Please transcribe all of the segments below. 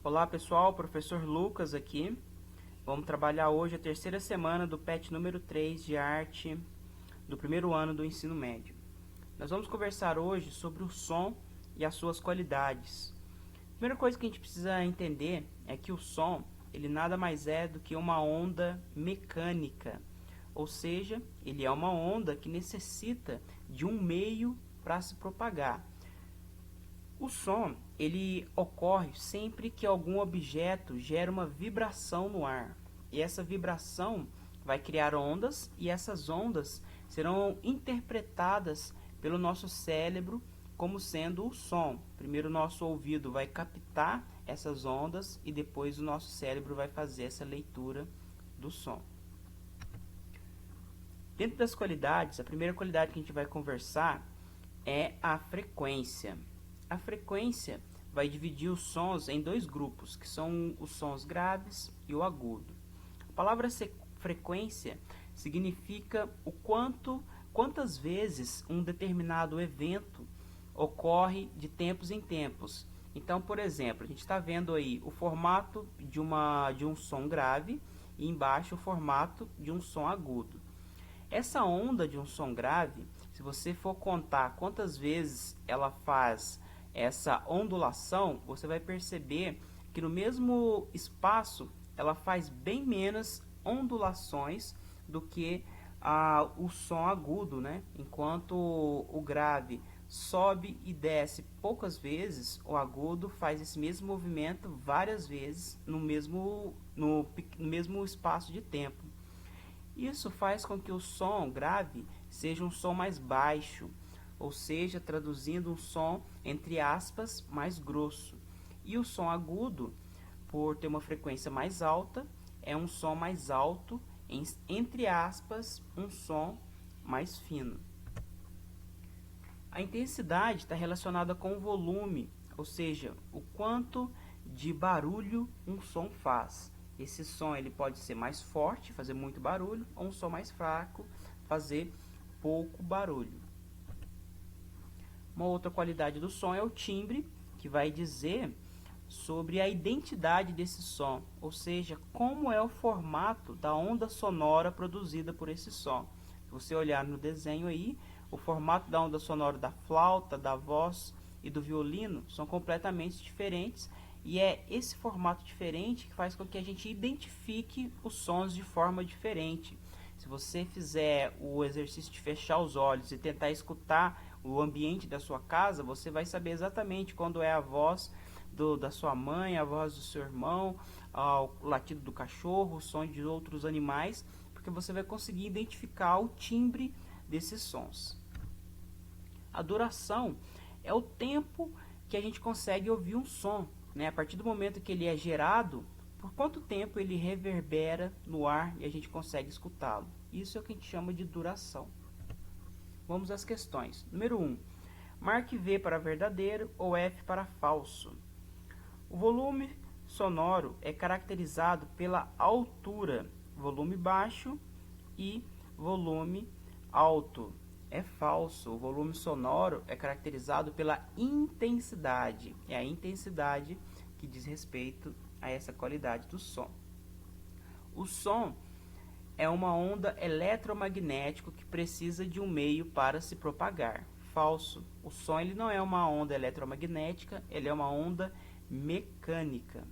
Olá pessoal, professor Lucas aqui. Vamos trabalhar hoje a terceira semana do PET número 3 de arte do primeiro ano do ensino médio. Nós vamos conversar hoje sobre o som e as suas qualidades. A primeira coisa que a gente precisa entender é que o som, ele nada mais é do que uma onda mecânica, ou seja, ele é uma onda que necessita de um meio para se propagar. O som, ele ocorre sempre que algum objeto gera uma vibração no ar. E essa vibração vai criar ondas e essas ondas serão interpretadas pelo nosso cérebro como sendo o som. Primeiro o nosso ouvido vai captar essas ondas e depois o nosso cérebro vai fazer essa leitura do som. Dentro das qualidades, a primeira qualidade que a gente vai conversar é a frequência. A frequência vai dividir os sons em dois grupos, que são os sons graves e o agudo. A palavra frequência significa quantas vezes um determinado evento ocorre de tempos em tempos. Então, por exemplo, a gente está vendo aí o formato de um som grave e embaixo o formato de um som agudo. Essa onda de um som grave, se você for contar quantas vezes ela faz essa ondulação, você vai perceber que no mesmo espaço ela faz bem menos ondulações do que o som agudo, né? Enquanto o grave sobe e desce poucas vezes, o agudo faz esse mesmo movimento várias vezes no mesmo espaço de tempo. Isso faz com que o som grave seja um som mais baixo, ou seja, traduzindo um som, entre aspas, mais grosso. E o som agudo, por ter uma frequência mais alta, é um som mais alto, entre aspas, um som mais fino. A intensidade está relacionada com o volume, ou seja, o quanto de barulho um som faz. Esse som ele pode ser mais forte, fazer muito barulho, ou um som mais fraco, fazer pouco barulho. Uma outra qualidade do som é o timbre, que vai dizer sobre a identidade desse som, ou seja, como é o formato da onda sonora produzida por esse som. Se você olhar no desenho aí, o formato da onda sonora da flauta, da voz e do violino são completamente diferentes, e é esse formato diferente que faz com que a gente identifique os sons de forma diferente. Se você fizer o exercício de fechar os olhos e tentar escutar o ambiente da sua casa, você vai saber exatamente quando é a voz da sua mãe, a voz do seu irmão, o latido do cachorro, o som de outros animais, porque você vai conseguir identificar o timbre desses sons. A duração é o tempo que a gente consegue ouvir um som, né? A partir do momento que ele é gerado, por quanto tempo ele reverbera no ar e a gente consegue escutá-lo. Isso é o que a gente chama de duração. Vamos às questões. Número 1. Marque V para verdadeiro ou F para falso. O volume sonoro é caracterizado pela altura, volume baixo e volume alto. É falso. O volume sonoro é caracterizado pela intensidade. É a intensidade que diz respeito a essa qualidade do som. O som é uma onda eletromagnética que precisa de um meio para se propagar. Falso. O som ele não é uma onda eletromagnética, ele é uma onda mecânica.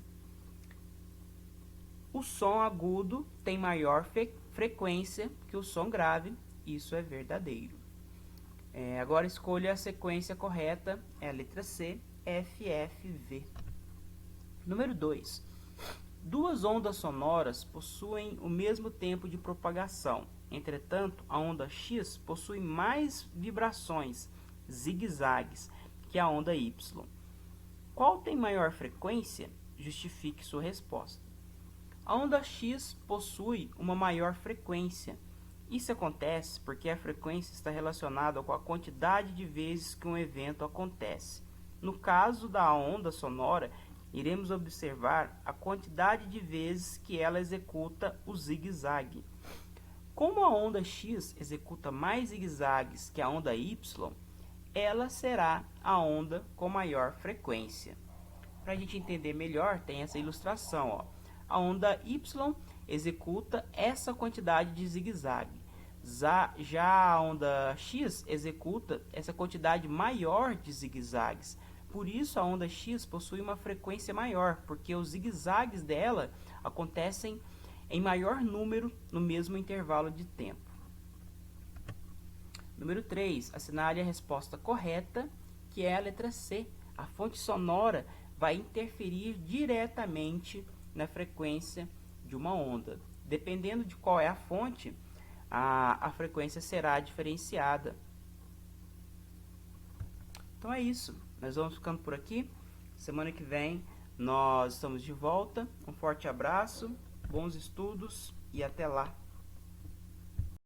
O som agudo tem maior frequência que o som grave. Isso é verdadeiro. Agora escolha a sequência correta, é a letra C, F, F, V. Número 2. Duas ondas sonoras possuem o mesmo tempo de propagação. Entretanto, a onda X possui mais vibrações, zigue-zagues, que a onda Y. Qual tem maior frequência? Justifique sua resposta. A onda X possui uma maior frequência. Isso acontece porque a frequência está relacionada com a quantidade de vezes que um evento acontece. No caso da onda sonora, iremos observar a quantidade de vezes que ela executa o zigue-zague. Como a onda X executa mais zigue-zagues que a onda Y, ela será a onda com maior frequência. Para a gente entender melhor, tem essa ilustração, ó. A onda Y executa essa quantidade de zigue-zague. Já a onda X executa essa quantidade maior de zigue-zagues. Por isso a onda X possui uma frequência maior, porque os zigue-zagues dela acontecem em maior número no mesmo intervalo de tempo. Número 3, assinale a resposta correta, que é a letra C. A fonte sonora vai interferir diretamente na frequência de uma onda. Dependendo de qual é a fonte, a frequência será diferenciada. Então é isso. Nós vamos ficando por aqui. Semana que vem nós estamos de volta. Um forte abraço, bons estudos e até lá.